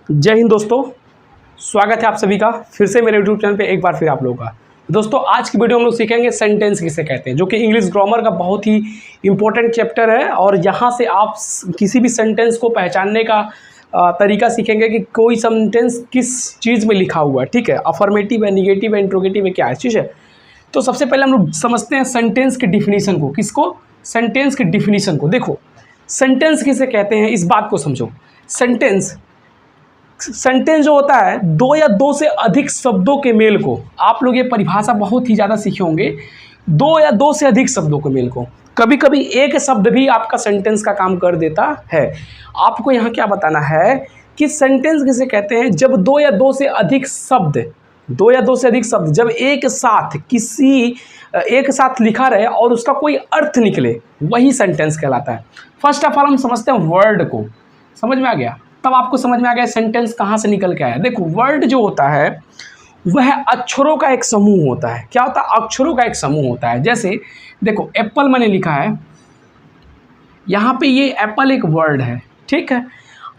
जय हिंद दोस्तों, स्वागत है आप सभी का फिर से मेरे यूट्यूब चैनल पे एक बार फिर आप लोगों का। दोस्तों आज की वीडियो हम लोग सीखेंगे सेंटेंस किसे कहते हैं, जो कि इंग्लिश ग्रामर का बहुत ही इंपॉर्टेंट चैप्टर है। और यहाँ से आप किसी भी सेंटेंस को पहचानने का तरीका सीखेंगे कि कोई सेंटेंस किस चीज़ में लिखा हुआ है। ठीक है, अफर्मेटिव है, निगेटिव है, इंट्रोगेटिव है, क्या है चीज़ है। तो सबसे पहले हम लोग समझते हैं सेंटेंस की डिफिनीशन को। किसको? सेंटेंस की डिफिनीशन को। देखो सेंटेंस किसे कहते हैं, इस बात को समझो। सेंटेंस जो होता है दो या दो से अधिक शब्दों के मेल को, आप लोग ये परिभाषा बहुत ही ज़्यादा सीखे होंगे, दो या दो से अधिक शब्दों के मेल को। कभी कभी एक शब्द भी आपका सेंटेंस का काम कर देता है। आपको यहाँ क्या बताना है कि सेंटेंस किसे कहते हैं, जब दो या दो से अधिक शब्द, दो या दो से अधिक शब्द जब एक साथ लिखा रहे और उसका कोई अर्थ निकले, वही सेंटेंस कहलाता है। फर्स्ट ऑफ ऑल हम समझते हैं वर्ड को। समझ में आ गया? तब आपको समझ में आ गया सेंटेंस कहाँ से निकल के आया। देखो वर्ड जो होता है वह अक्षरों का एक समूह होता है। क्या होता है? अक्षरों का एक समूह होता है। जैसे देखो एप्पल मैंने लिखा है, यहाँ पे ये एप्पल एक वर्ड है, ठीक है।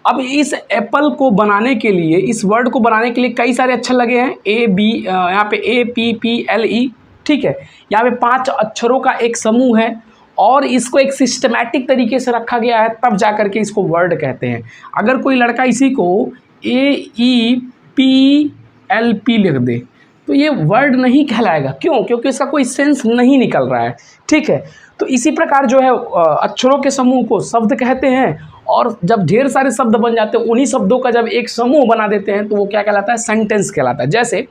अब इस एप्पल को बनाने के लिए, इस वर्ड को बनाने के लिए कई सारे अक्षर लगे हैं, यहाँ पे APPLE, ठीक है। यहाँ पे 5 अक्षरों का एक समूह है और इसको एक सिस्टमैटिक तरीके से रखा गया है, तब जा कर के इसको वर्ड कहते हैं। अगर कोई लड़का इसी को AEPLP लिख दे तो ये वर्ड नहीं कहलाएगा। क्यों? क्योंकि इसका कोई सेंस नहीं निकल रहा है, ठीक है। तो इसी प्रकार जो है अक्षरों के समूह को शब्द कहते हैं, और जब ढेर सारे शब्द बन जाते हैं, उन्हीं शब्दों का जब एक समूह बना देते हैं तो वो क्या कहलाता है? सेंटेंस कहलाता है। जैसे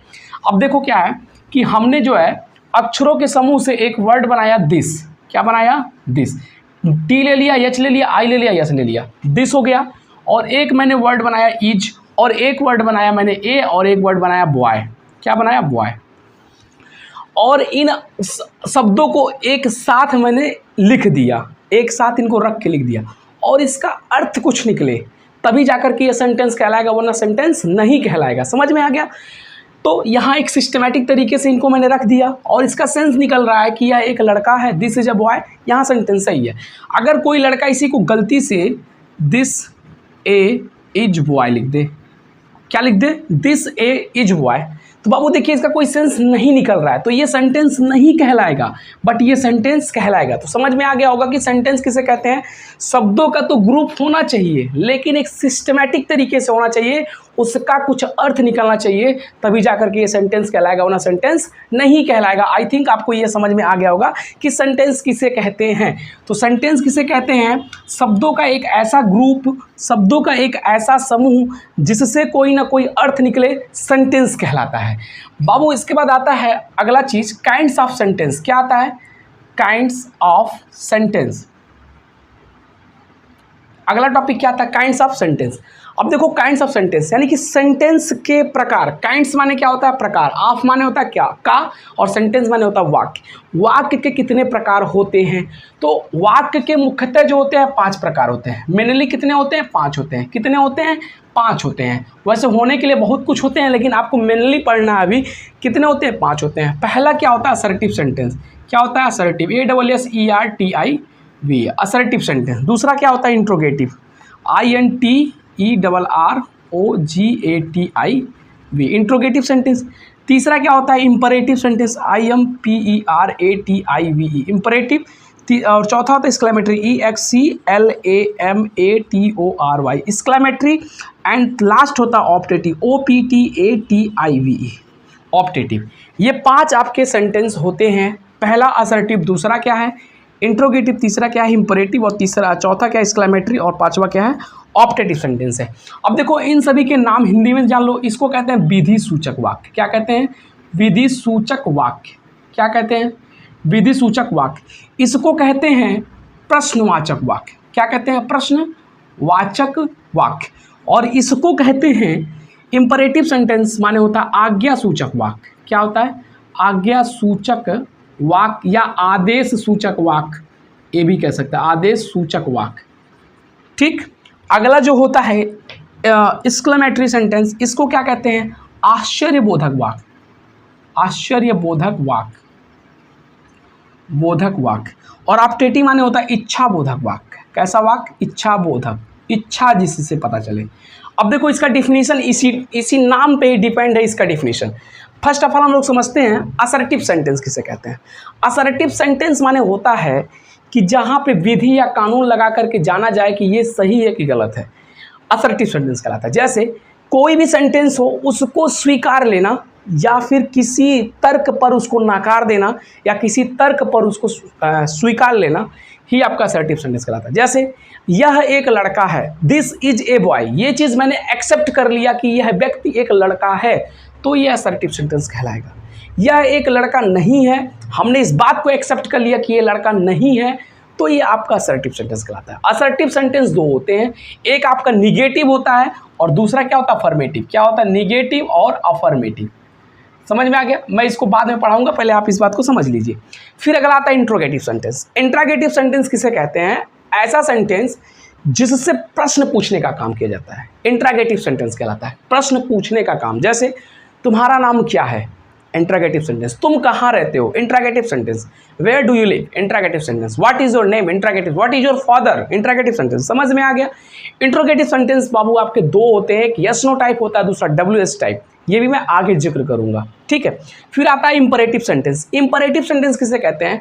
अब देखो क्या है कि हमने जो है अक्षरों के समूह से एक वर्ड बनाया, दिस। क्या बनाया? दिस। टी ले लिया, एच ले लिया, आई ले लिया, यस ले लिया, दिस हो गया। और एक मैंने वर्ड बनाया इज, और एक वर्ड बनाया मैंने ए, और एक वर्ड बनाया बॉय। क्या बनाया? बॉय। और इन शब्दों को एक साथ मैंने लिख दिया, एक साथ इनको रख के लिख दिया, और इसका अर्थ कुछ निकले, तभी जाकर के ये सेंटेंस कहलाएगा, वरना सेंटेंस नहीं कहलाएगा। समझ में आ गया? तो यहाँ एक सिस्टमैटिक तरीके से इनको मैंने रख दिया और इसका सेंस निकल रहा है कि यह एक लड़का है, दिस इज अ बॉय, यहाँ सेंटेंस सही है। अगर कोई लड़का इसी को गलती से दिस ए इज बॉय लिख दे, क्या लिख दे? दिस ए इज बॉय, तो बाबू देखिए इसका कोई सेंस नहीं निकल रहा है, तो ये सेंटेंस नहीं कहलाएगा, बट ये सेंटेंस कहलाएगा। तो समझ में आ गया होगा कि सेंटेंस किसे कहते हैं। शब्दों का तो ग्रुप होना चाहिए, लेकिन एक सिस्टमैटिक तरीके से होना चाहिए, उसका कुछ अर्थ निकलना चाहिए, तभी जाकर के ये सेंटेंस कहलाएगा, वरना सेंटेंस नहीं कहलाएगा। आई थिंक आपको ये समझ में आ गया होगा कि सेंटेंस किसे कहते हैं। तो सेंटेंस किसे कहते हैं? शब्दों का एक ऐसा ग्रुप, शब्दों का एक ऐसा समूह जिससे कोई ना कोई अर्थ निकले, सेंटेंस कहलाता है। बाबू इसके बाद आता है अगला चीज, काइंड्स ऑफ सेंटेंस। क्या आता है? Kinds of sentence. अगला टॉपिक क्या आता है? Kinds of sentence. अब देखो काइंड्स ऑफ सेंटेंस यानी कि सेंटेंस के प्रकार। काइंड्स माने क्या होता है? प्रकार। ऑफ माने होता है क्या? का। और सेंटेंस माने होता है वाक्य। वाक्य के कितने प्रकार होते हैं? तो वाक्य के मुख्यतः जो होते हैं 5 प्रकार होते हैं। मेनली कितने होते हैं? 5 होते हैं। कितने होते हैं? 5 होते हैं। वैसे होने के लिए बहुत कुछ होते हैं, लेकिन आपको मेनली पढ़ना है अभी। कितने होते हैं? 5 होते हैं। पहला क्या होता है? Assertive sentence. क्या होता है? Assertive, ASSERTIV, assertive sentence. दूसरा क्या होता है? Interrogative, INTERROGATIV, interrogative sentence. तीसरा क्या होता है? Imperative sentence, IMPERATIVE, imperative. और चौथा होता है exclamatory, EXCLAMATORY, exclamatory. And last होता है ऑप्टेटिव, OPTATIVE, ऑप्टेटिव। ये 5 आपके सेंटेंस होते हैं। पहला असर्टिव, दूसरा क्या है? इंट्रोगेटिव, तीसरा क्या है? इंपरेटिव, और चौथा क्या है? एक्सक्लेमेटरी, और पांचवा क्या है? ऑप्टेटिव सेंटेंस है। अब देखो इन सभी के नाम हिंदी में जान लो। इसको कहते हैं विधि सूचक वाक्य। क्या कहते हैं? विधि सूचक वाक्य। क्या कहते हैं? विधि सूचक वाक्य। इसको कहते हैं प्रश्नवाचक वाक्य। क्या कहते हैं? प्रश्नवाचक वाक्य। और इसको कहते हैं इंपरेटिव सेंटेंस, माने होता है आज्ञा सूचक वाक्य। क्या होता है? आज्ञा सूचक वाक्य या आदेश सूचक वाक्य, ये भी कह सकते हैं, आदेश सूचक वाक्य। ठीक। अगला जो होता है एक्सक्लेमेटरी सेंटेंस, इसको क्या कहते हैं? आश्चर्यबोधक वाक्य। आश्चर्यबोधक वाक्य, बोधक वाक्य। और ऑप्टेटिव माने होता है इच्छा बोधक वाक्य। कैसा वाक्य? इच्छा बोधक। इच्छा जिससे पता चले। अब देखो इसका डिफिनीशन इसी नाम पे ही डिपेंड है इसका डिफिनीशन। फर्स्ट ऑफ ऑल हम लोग समझते हैं असर्टिव सेंटेंस किसे कहते हैं। असर्टिव सेंटेंस माने होता है कि जहाँ पे विधि या कानून लगा करके जाना जाए कि ये सही है कि गलत है, असर्टिव सेंटेंस कहलाता है। जैसे कोई भी सेंटेंस हो उसको स्वीकार लेना या फिर किसी तर्क पर उसको नकार देना या किसी तर्क पर उसको स्वीकार लेना ही आपका असर्टिव सेंटेंस कहलाता है। जैसे यह एक लड़का है, दिस इज ए बॉय, ये चीज़ मैंने एक्सेप्ट कर लिया कि यह व्यक्ति एक लड़का है, तो यह असर्टिव सेंटेंस कहलाएगा। यह एक लड़का नहीं है, हमने इस बात को एक्सेप्ट कर लिया कि यह लड़का नहीं है, तो ये आपका असर्टिव सेंटेंस कहलाता है। असर्टिव सेंटेंस दो होते हैं, एक आपका निगेटिव होता है और दूसरा क्या होता है, अफर्मेटिव। क्या होता है, निगेटिव और अफर्मेटिव। समझ में आ गया? मैं इसको बाद में पढ़ाऊंगा, पहले आप इस बात को समझ लीजिए। फिर अगला आता है इंट्रोगेटिव सेंटेंस। इंट्रोगेटिव सेंटेंस किसे कहते हैं? ऐसा सेंटेंस जिससे प्रश्न पूछने का काम किया जाता है, इंट्रोगेटिव सेंटेंस कहलाता है। प्रश्न पूछने का काम, जैसे तुम्हारा नाम क्या है, इंट्रोगेटिव सेंटेंस। तुम कहाँ रहते हो, interrogative sentence. Where do you live, interrogative sentence. What is your name, interrogative. What is your father, interrogative sentence. समझ में आ गया? इंट्रोगेटिव सेंटेंस बाबू आपके दो होते हैं, एक यस नो टाइप होता है, दूसरा WS टाइप। ये भी मैं आगे जिक्र करूंगा, ठीक है। फिर आता है इंपरेटिव सेंटेंस। इंपरेटिव सेंटेंस किसे कहते हैं?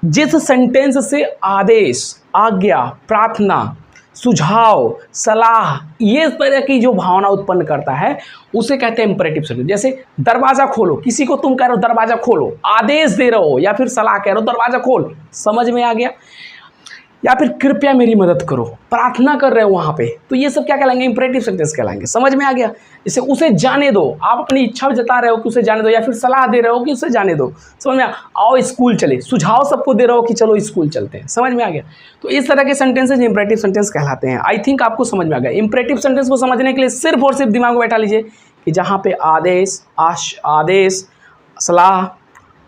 जिस सेंटेंस से आदेश, आज्ञा, प्रार्थना, सुझाव, सलाह, ये तरह की जो भावना उत्पन्न करता है उसे कहते हैं इंपरेटिव सेंटेंस। जैसे दरवाजा खोलो, किसी को तुम कह रहे हो दरवाजा खोलो, आदेश दे रहे हो या फिर सलाह कह रहे हो दरवाजा खोल। समझ में आ गया? या फिर कृपया मेरी मदद करो, प्रार्थना कर रहे हो वहाँ पे, तो ये सब क्या कहलाएंगे, इंपरेटिव सेंटेंस कहलाएंगे। समझ में आ गया? जैसे उसे जाने दो, आप अपनी इच्छा जता रहे हो कि उसे जाने दो, या फिर सलाह दे रहे हो कि उसे जाने दो। समझ में आओ स्कूल चले, सुझाव सबको दे रहे हो कि चलो स्कूल चलते हैं। समझ में आ गया? तो इस तरह के सेंटेंसेज इंपरेटिव सेंटेंस कहलाते हैं। आई थिंक आपको समझ में आ गया। इंपरेटिव सेंटेंस को समझने के लिए सिर्फ और सिर्फ दिमाग में बैठा लीजिए कि जहाँ पे आदेश, सलाह,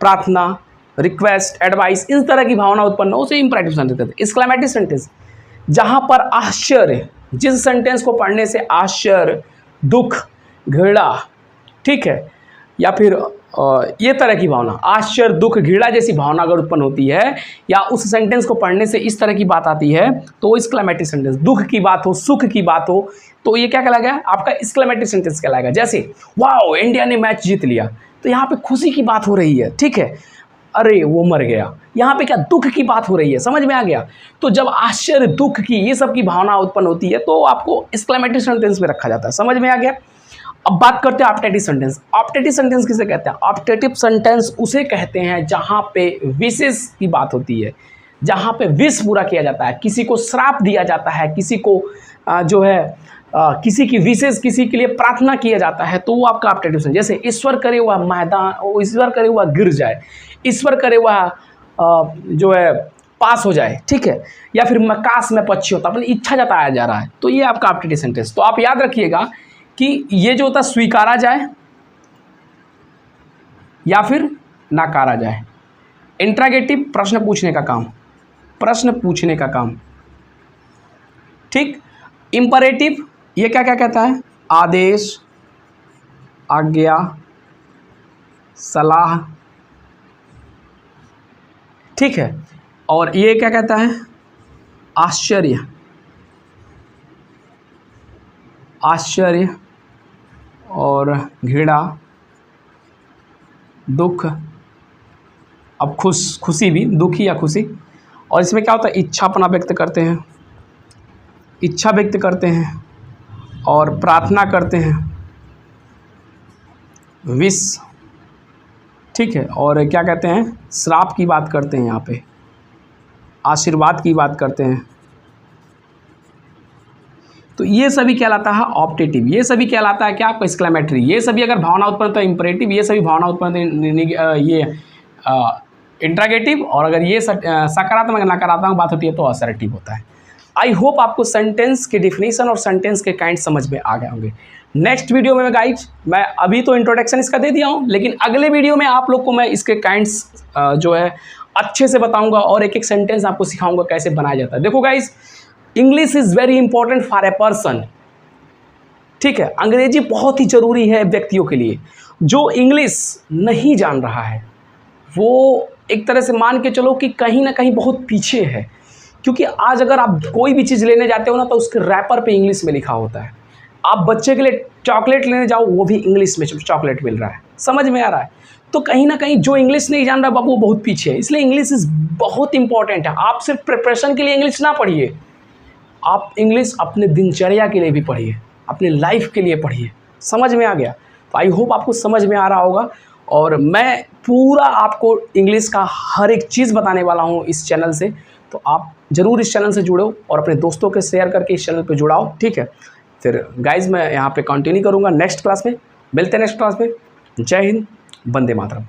प्रार्थना, रिक्वेस्ट, एडवाइस, इस तरह की भावना उत्पन्न हो उसे इंपरेटिव सेंटेंस कहते हैं। एक्सक्लेमेटिव सेंटेंस, जहाँ पर आश्चर्य, जिस सेंटेंस को पढ़ने से आश्चर्य, दुख, घृणा, ठीक है, या फिर ये तरह की भावना, आश्चर्य, दुख, घृणा जैसी भावना अगर उत्पन्न होती है या उस सेंटेंस को पढ़ने से इस तरह की बात आती है तो वो एक्सक्लेमेटिव सेंटेंस। दुख की बात हो, सुख की बात हो, तो ये क्या कहलाएगा, आपका एक्सक्लेमेटिव सेंटेंस कहलाएगा। जैसे वाओ इंडिया ने मैच जीत लिया, तो यहाँ पे खुशी की बात हो रही है, ठीक है, अरे वो मर गया, यहाँ पे क्या दुख की बात हो रही है। समझ में आ गया? तो जब आश्चर्य, दुख की, ये सब की भावना उत्पन्न होती है तो आपको एक्सक्लेमेटिव सेंटेंस में रखा जाता है। समझ में आ गया? अब बात करते हैं ऑप्टेटिव सेंटेंस। ऑप्टेटिव सेंटेंस किसे कहते हैं? ऑप्टेटिव सेंटेंस उसे कहते हैं जहाँ पे विशेष की बात होती है, जहाँ पे विश पूरा किया जाता है, किसी को श्राप दिया जाता है, किसी को जो है किसी की विशेष, किसी के लिए प्रार्थना किया जाता है, तो वो आपका ऑप्टेटिव सेंटेंस। जैसे ईश्वर करे वह मैदान, ईश्वर करे वह गिर जाए, ईश्वर करे वह जो है पास हो जाए, ठीक है, या फिर काश में पक्षी होता, अपनी इच्छा जताया जा रहा है, तो ये आपका ऑप्टेटिव सेंटेंस। तो आप याद रखिएगा कि ये जो होता है स्वीकारा जाए या फिर नकारा जाए। इंट्रोगेटिव, प्रश्न पूछने का काम, प्रश्न पूछने का काम, ठीक। इंपरेटिव, ये क्या क्या कहता है, आदेश, आज्ञा, सलाह, ठीक है। और ये क्या कहता है, आश्चर्य, आश्चर्य और घृणा, दुख, अब खुशी भी, दुखी या खुशी। और इसमें क्या होता है, इच्छा अपना व्यक्त करते हैं, इच्छा व्यक्त करते हैं और प्रार्थना करते हैं, विश, ठीक है। और क्या कहते हैं, श्राप की बात करते हैं, यहाँ पे आशीर्वाद की बात करते हैं। तो ये सभी कहलाता है ऑप्टेटिव, ये सभी कहलाता है क्या, आपका एक्सक्लेमेटरी। ये सभी अगर भावना उत्पन्न तो इंपरेटिव, ये सभी भावना उत्पन्न ये इंट्रोगेटिव, और अगर ये सकारात्मक नकारात्मक बात होती है तो असर्टिव होता है। आई होप आपको सेंटेंस के डिफिनीशन और सेंटेंस के काइंड समझ में आ गए होंगे। नेक्स्ट वीडियो में गाइज, मैं अभी तो इंट्रोडक्शन इसका दे दिया हूँ, लेकिन अगले वीडियो में आप लोग को मैं इसके काइंड्स जो है अच्छे से बताऊंगा और एक एक सेंटेंस आपको सिखाऊंगा कैसे बनाया जाता है। देखो guys, English is very important for a person, ठीक है। अंग्रेजी बहुत ही ज़रूरी है व्यक्तियों के लिए। जो इंग्लिश नहीं जान रहा है वो एक तरह से मान के चलो कि कहीं ना कहीं बहुत पीछे है, क्योंकि आज अगर आप कोई भी चीज़ लेने जाते हो ना तो उसके रैपर पे इंग्लिश में लिखा होता है। आप बच्चे के लिए चॉकलेट लेने जाओ, वो भी इंग्लिश में चॉकलेट मिल रहा है। समझ में आ रहा है? तो कहीं ना कहीं जो इंग्लिश नहीं जान रहा बाबू, वो बहुत पीछे है। इसलिए इंग्लिश इज़ बहुत इंपॉर्टेंट है। आप सिर्फ प्रिपरेशन के लिए इंग्लिश ना पढ़िए, आप इंग्लिश अपने दिनचर्या के लिए भी पढ़िए, अपने लाइफ के लिए पढ़िए। समझ में आ गया? तो आई होप आपको समझ में आ रहा होगा। और मैं पूरा आपको इंग्लिश का हर एक चीज़ बताने वाला हूँ इस चैनल से। तो आप ज़रूर इस चैनल से जुड़ो और अपने दोस्तों के शेयर करके इस चैनल पे जुड़ाओ, ठीक है? फिर गाइज़ मैं यहाँ पे कंटिन्यू करूँगा नेक्स्ट क्लास में। मिलते हैं नेक्स्ट क्लास में। जय हिंद, वंदे मातरम।